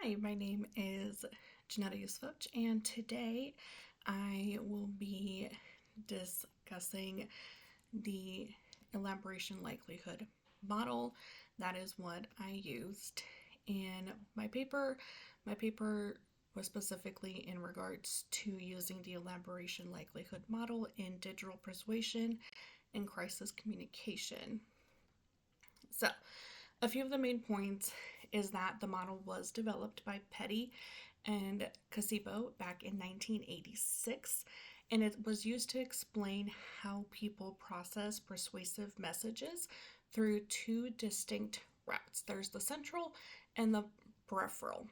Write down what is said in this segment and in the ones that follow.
Hi, my name is Janetta Yusufovich, and today I will be discussing the elaboration likelihood model. That is what I used in my paper. My paper was specifically in regards to using the elaboration likelihood model in digital persuasion and crisis communication. So, a few of the main points is that the model was developed by Petty and Casipo back in 1986, and it was used to explain how people process persuasive messages through two distinct routes. There's the central and the peripheral.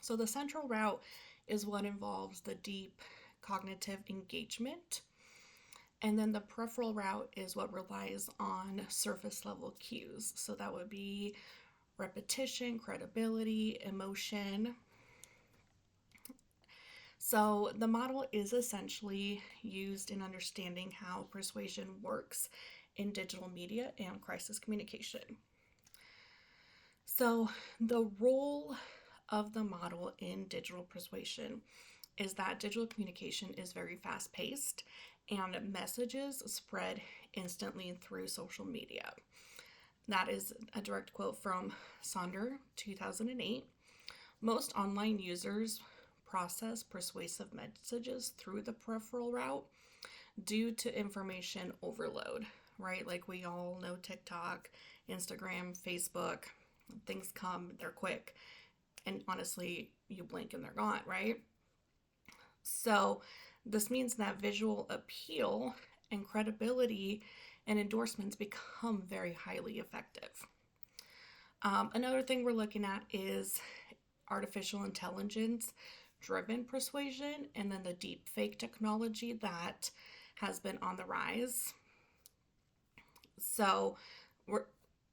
So, the central route is what involves the deep cognitive engagement, and then the peripheral route is what relies on surface level cues. So that would be repetition, credibility, emotion. So the model is essentially used in understanding how persuasion works in digital media and crisis communication. So the role of the model in digital persuasion is that digital communication is very fast paced and messages spread instantly through social media. That is a direct quote from Sonder, 2008. Most online users process persuasive messages through the peripheral route due to information overload, right? Like we all know TikTok, Instagram, Facebook, things come, they're quick. And honestly, you blink and they're gone, right? So this means that visual appeal and credibility and endorsements become very highly effective. Another thing we're looking at is artificial intelligence driven persuasion and then the deep fake technology that has been on the rise. So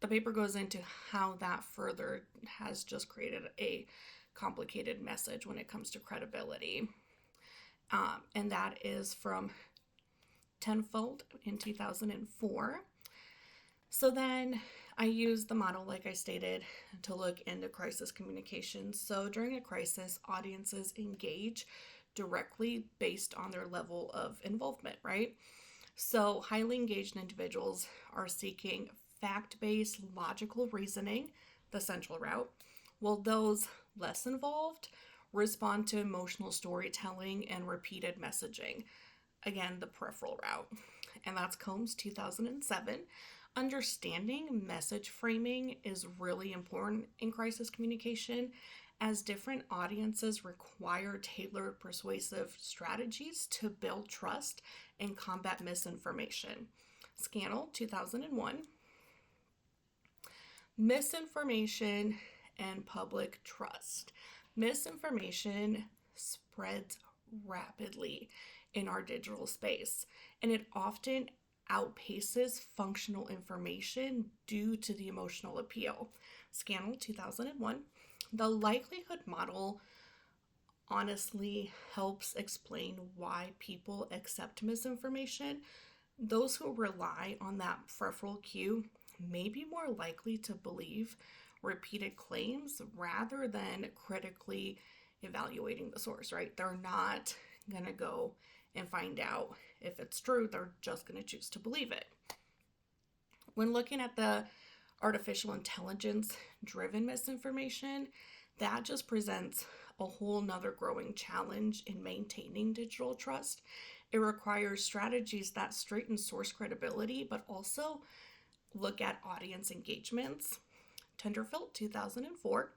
the paper goes into how that further has just created a complicated message when it comes to credibility. And that is from Tenfold in 2004. So then I used the model, like I stated, to look into crisis communication. So during a crisis, audiences engage directly based on their level of involvement, right? So highly engaged individuals are seeking fact-based logical reasoning, the central route, while those less involved respond to emotional storytelling and repeated messaging, again, the peripheral route. And that's Combs 2007. Understanding message framing is really important in crisis communication as different audiences require tailored persuasive strategies to build trust and combat misinformation. Scannell 2001. Misinformation and public trust. Misinformation spreads rapidly in our digital space, and it often outpaces functional information due to the emotional appeal. Scannell 2001. The likelihood model honestly helps explain why people accept misinformation. Those who rely on that peripheral cue may be more likely to believe repeated claims rather than critically evaluating the source, right? They're not going to go and find out if it's true, they're just going to choose to believe it. When looking at the artificial intelligence driven misinformation, that just presents a whole nother growing challenge in maintaining digital trust. It requires strategies that straighten source credibility, but also look at audience engagements. Tenderfield, 2004.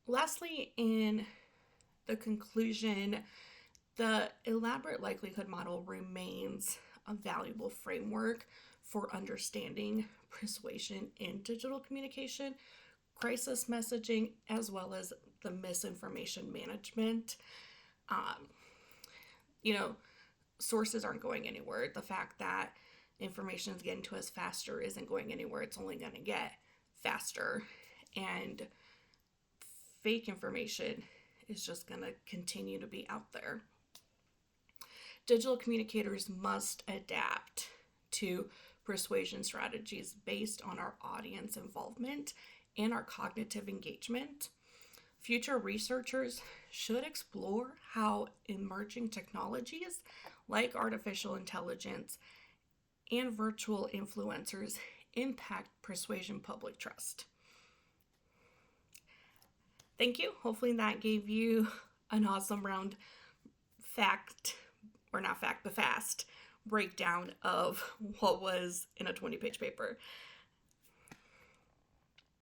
Lastly, in the conclusion, the elaborate likelihood model remains a valuable framework for understanding persuasion in digital communication, crisis messaging, as well as the misinformation management. Um, you know, sources aren't going anywhere. The fact that information is getting to us faster isn't going anywhere. It's only going to get faster. And fake information is just going to continue to be out there. Digital communicators must adapt to persuasion strategies based on our audience involvement and our cognitive engagement. Future researchers should explore how emerging technologies like artificial intelligence and virtual influencers impact persuasion public trust. Thank you. Hopefully that gave you an awesome round fact, or not fact, but fast breakdown of what was in a 20-page paper.